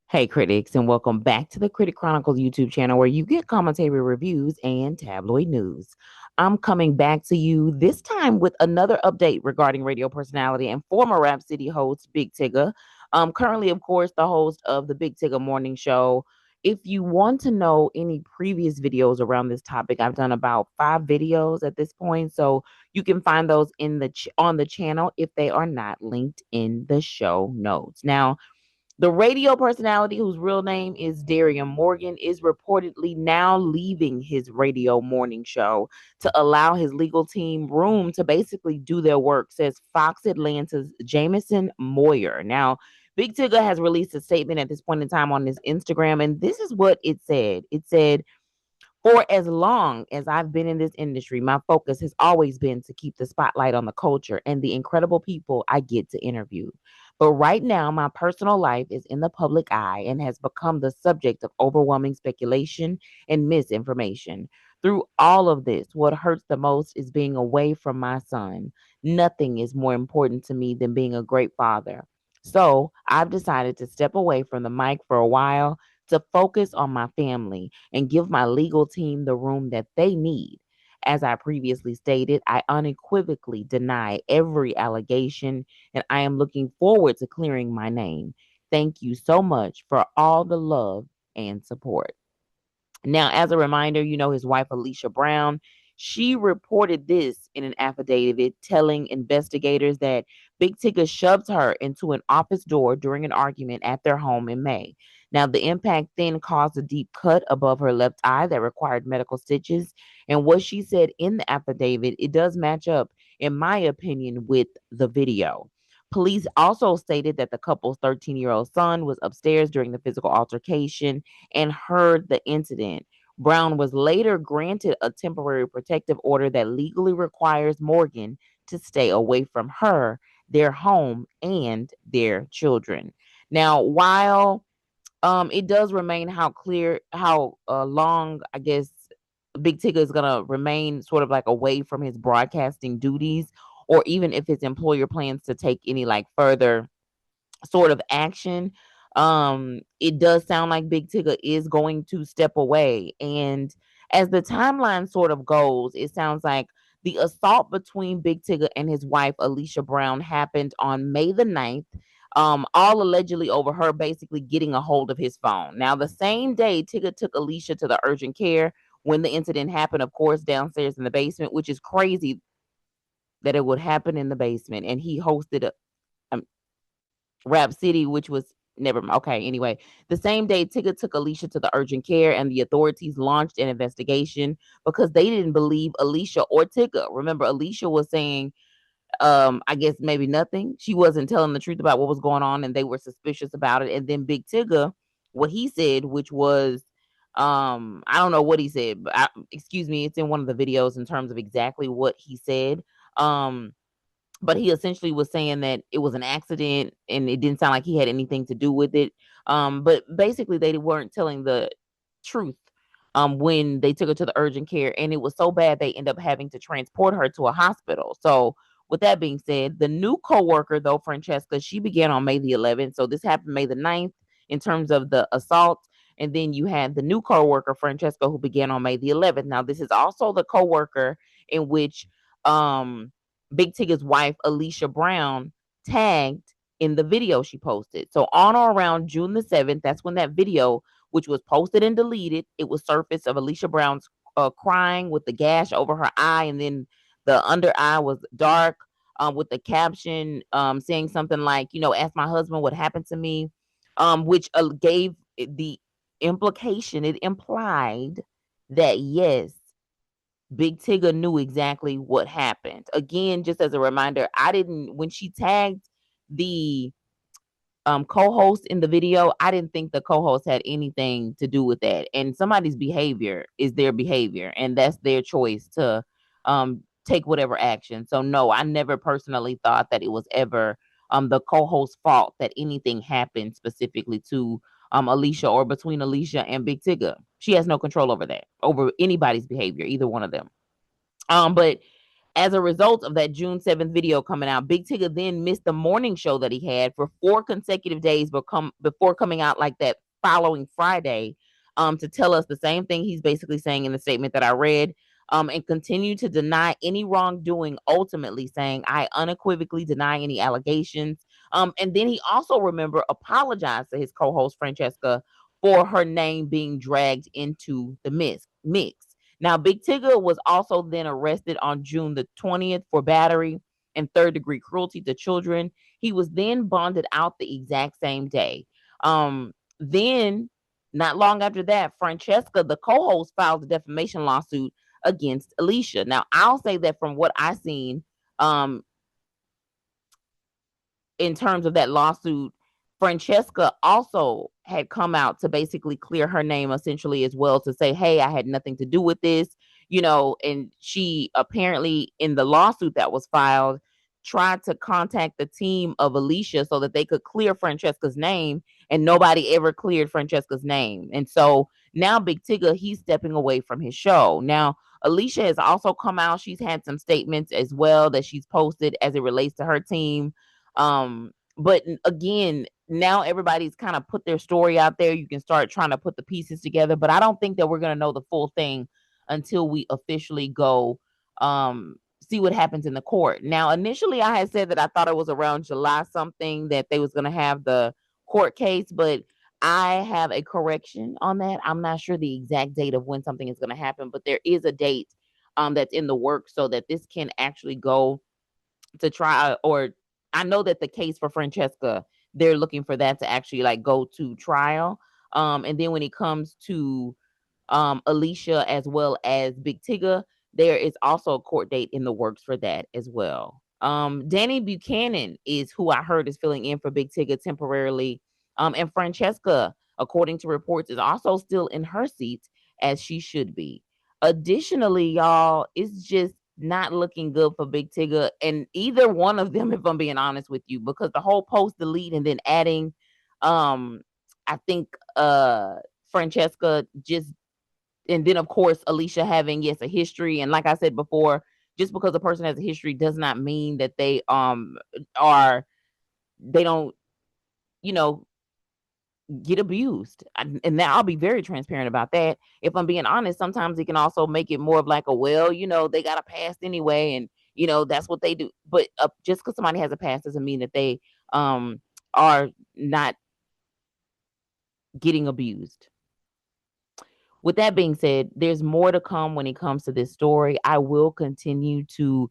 Hey, critics, and welcome back to the Critic Chronicles YouTube channel where you get commentary reviews and tabloid news. I'm coming back to you this time with another update regarding radio personality and former Rap City host Big Tigger. Currently, of course, the host of the Big Tigger Morning Show. If you want to know any previous videos around this topic, I've done about 5 videos at this point, so you can find those in the on the channel if they are not linked in the show notes. Now, the radio personality, whose real name is Darian Morgan, is reportedly now leaving his radio morning show to allow his legal team room to basically do their work, says Fox Atlanta's Jameson Moyer. Now, Big Tigger has released a statement at this point in time on his Instagram, and this is what it said. It said, for as long as I've been in this industry, my focus has always been to keep the spotlight on the culture and the incredible people I get to interview. But right now, my personal life is in the public eye and has become the subject of overwhelming speculation and misinformation. Through all of this, what hurts the most is being away from my son. Nothing is more important to me than being a great father. So I've decided to step away from the mic for a while to focus on my family and give my legal team the room that they need. As I previously stated, I unequivocally deny every allegation and I am looking forward to clearing my name. Thank you so much for all the love and support. Now, as a reminder, his wife, Alicia Brown, she reported this in an affidavit telling investigators that Big Tigger shoved her into an office door during an argument at their home in May. Now, the impact then caused a deep cut above her left eye that required medical stitches. And what she said in the affidavit, it does match up, in my opinion, with the video. Police also stated that the couple's 13-year-old son was upstairs during the physical altercation and heard the incident. Brown was later granted a temporary protective order that legally requires Morgan to stay away from her, their home, and their children. Now, while it does remain how long, I guess, Big Tigger is gonna remain sort of like away from his broadcasting duties, or even if his employer plans to take any like further sort of action. It does sound like Big Tigger is going to step away. And as the timeline sort of goes, it sounds like the assault between Big Tigger and his wife, Alicia Brown, happened on May the 9th. All allegedly over her basically getting a hold of his phone. Now, the same day, Tigger took Alicia to the urgent care when the incident happened, of course, downstairs in the basement, which is crazy that it would happen in the basement. And he hosted a Rap City, which was never okay. Anyway, the same day, Tigger took Alicia to the urgent care, and the authorities launched an investigation because they didn't believe Alicia or Tigger. Remember, Alicia was saying, I guess maybe nothing. She wasn't telling the truth about what was going on, and they were suspicious about it. And then Big Tigger, what he said, which was, I don't know what he said, but excuse me, it's in one of the videos in terms of exactly what he said. Um, but he essentially was saying that it was an accident and it didn't sound like he had anything to do with it. But basically, they weren't telling the truth when they took her to the urgent care, and it was so bad they end up having to transport her to a hospital. So, with that being said, the new coworker, though, Francesca, she began on May the 11th. So this happened May the 9th in terms of the assault. And then you had the new coworker, Francesca, who began on May the 11th. Now, this is also the coworker in which um Big Tigger's wife, Alicia Brown, tagged in the video she posted. So on or around June the 7th, that's when that video, which was posted and deleted, it was surfaced of Alicia Brown's crying with the gash over her eye, and then the under eye was dark, with the caption saying something like, ask my husband what happened to me, which gave the implication, it implied that yes, Big Tigger knew exactly what happened. Again, just as a reminder, I didn't when she tagged the co-host in the video, I didn't think the co-host had anything to do with that. And somebody's behavior is their behavior, and that's their choice to take whatever action. So no, I never personally thought that it was ever the co-host's fault that anything happened specifically to Alicia or between Alicia and Big Tigger. She has no control over that, over anybody's behavior, either one of them. But As a result of that June 7th video coming out, Big Tigger then missed the morning show that he had for 4 consecutive days before coming out like that following Friday, to tell us the same thing he's basically saying in the statement that I read, and continue to deny any wrongdoing, ultimately saying, I unequivocally deny any allegations. And then he also, remember, apologized to his co-host Francesca for her name being dragged into the mix. Now, Big Tigger was also then arrested on June the 20th for battery and third-degree cruelty to children. He was then bonded out the exact same day. Then, not long after that, Francesca, the co-host, filed a defamation lawsuit against Alicia. Now, I'll say that from what I've seen, in terms of that lawsuit, Francesca also had come out to basically clear her name essentially as well, to say, hey, I had nothing to do with this, and she apparently in the lawsuit that was filed tried to contact the team of Alicia so that they could clear Francesca's name, and nobody ever cleared Francesca's name. And so now Big Tigger, he's stepping away from his show. Now, Alicia has also come out. She's had some statements as well that she's posted as it relates to her team. But again, now everybody's kind of put their story out there. You can start trying to put the pieces together, but I don't think that we're going to know the full thing until we officially go see what happens in the court. Now, initially I had said that I thought it was around July something that they was going to have the court case, but I have a correction on that. I'm not sure the exact date of when something is going to happen, but there is a date that's in the works so that this can actually go to try. Or I know that the case for Francesca, they're looking for that to actually like go to trial. And then when it comes to Alicia as well as Big Tigger, there is also a court date in the works for that as well. Danny Buchanan is who I heard is filling in for Big Tigger temporarily. And Francesca, according to reports, is also still in her seat, as she should be. Additionally, y'all, it's just not looking good for Big Tigger and either one of them, if I'm being honest with you, because the whole post delete and then adding, I think Francesca just, and then of course Alicia having, yes, a history. And like I said before, just because a person has a history does not mean that they they don't, you know, get abused. And now I'll be very transparent about that. If I'm being honest, sometimes it can also make it more of like a, well, they got a past anyway, and that's what they do. But just because somebody has a past doesn't mean that they are not getting abused. With that being said, there's more to come when it comes to this story. I will continue to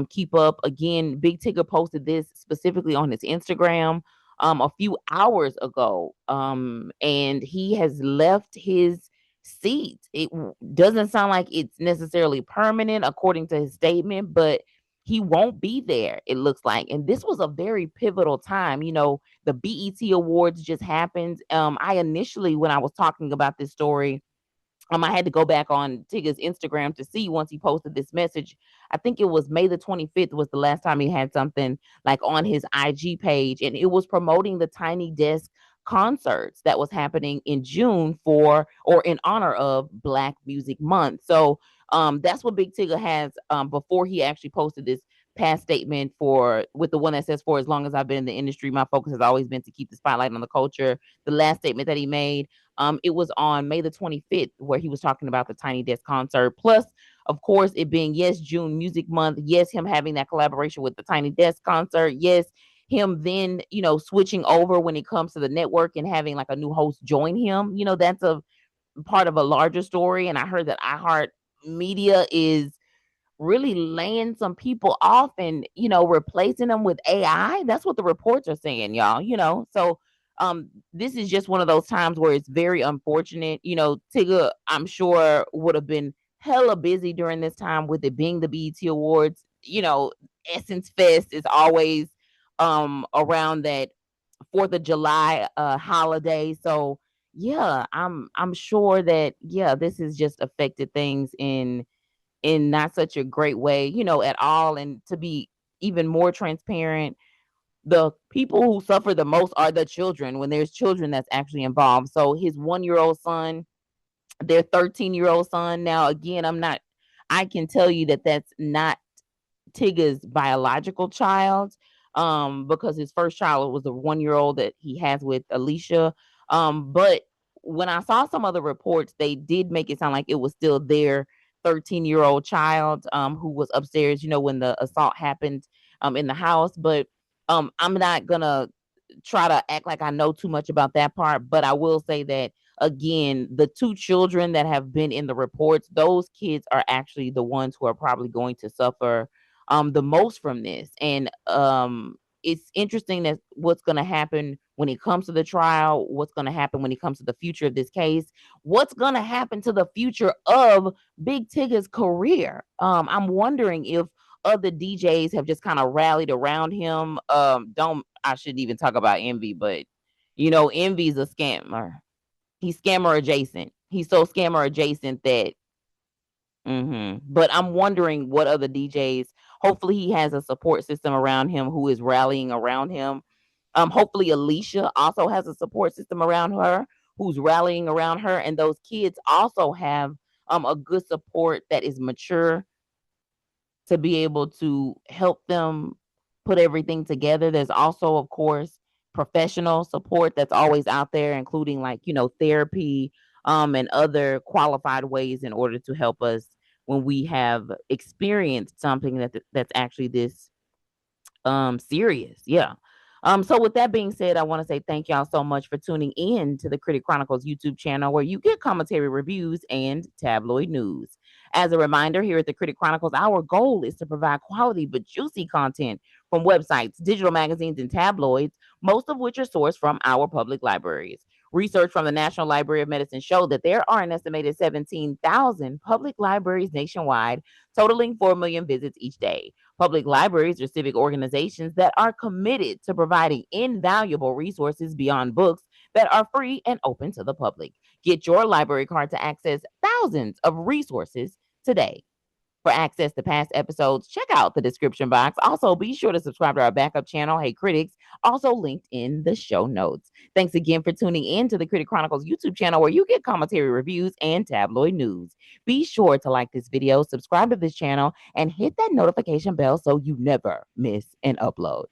keep up. Again, Big Tigger posted this specifically on his Instagram a few hours ago, and he has left his seat. It doesn't sound like it's necessarily permanent according to his statement, but he won't be there, it looks like. And this was a very pivotal time. The BET Awards just happened. I initially, when I was talking about this story, I had to go back on Tigger's Instagram to see once he posted this message. I think it was May the 25th was the last time he had something like on his IG page, and it was promoting the Tiny Desk concerts that was happening in June for, or in honor of, Black Music Month. So that's what Big Tigger has before he actually posted this past statement with the one that says, for as long as I've been in the industry, my focus has always been to keep the spotlight on the culture. The last statement that he made, it was on May the 25th, where he was talking about the Tiny Desk concert. Plus, of course, it being, yes, June Music Month. Yes, him having that collaboration with the Tiny Desk concert. Yes, him then, switching over when it comes to the network and having like a new host join him. That's a part of a larger story. And I heard that iHeart Media is really laying some people off and, replacing them with AI. That's what the reports are saying, y'all. So this is just one of those times where it's very unfortunate. Tigger, I'm sure, would have been hella busy during this time with it being the BET Awards. Essence Fest is always around that 4th of July holiday. So yeah, I'm sure that, yeah, this has just affected things in not such a great way, at all. And to be even more transparent, the people who suffer the most are the children, when there's children that's actually involved. So his 1-year-old son, their 13-year-old son. Now, again, I can tell you that that's not Tigger's biological child, because his first child was a 1 year old that he has with Alicia. But when I saw some other reports, they did make it sound like it was still their 13-year-old child, who was upstairs, when the assault happened, in the house. But I'm not gonna try to act like I know too much about that part, but I will say that again, the two children that have been in the reports, those kids are actually the ones who are probably going to suffer the most from this. And it's interesting that what's going to happen when it comes to the trial, what's going to happen when it comes to the future of this case, what's going to happen to the future of Big Tigger's career. I'm wondering if other DJs have just kind of rallied around him. Don't I shouldn't even talk about Envy, but Envy's a scammer. He's scammer adjacent. He's so scammer adjacent that but I'm wondering what other DJs. Hopefully he has a support system around him who is rallying around him. Hopefully Alicia also has a support system around her who's rallying around her, and those kids also have a good support that is mature to be able to help them put everything together. There's also, of course, professional support that's always out there, including like, therapy, and other qualified ways in order to help us when we have experienced something that's actually this serious. Yeah. So with that being said, I want to say thank y'all so much for tuning in to the Critic Chronicles YouTube channel, where you get commentary, reviews, and tabloid news. As a reminder, here at the Critic Chronicles, our goal is to provide quality but juicy content from websites, digital magazines, and tabloids, most of which are sourced from our public libraries. Research from the National Library of Medicine showed that there are an estimated 17,000 public libraries nationwide, totaling 4 million visits each day. Public libraries are civic organizations that are committed to providing invaluable resources beyond books that are free and open to the public. Get your library card to access thousands of resources today. For access to past episodes, check out the description box. Also, be sure to subscribe to our backup channel, Hey Critics, also linked in the show notes. Thanks again for tuning in to the Critic Chronicles YouTube channel, where you get commentary, reviews, and tabloid news. Be sure to like this video, subscribe to this channel, and hit that notification bell so you never miss an upload.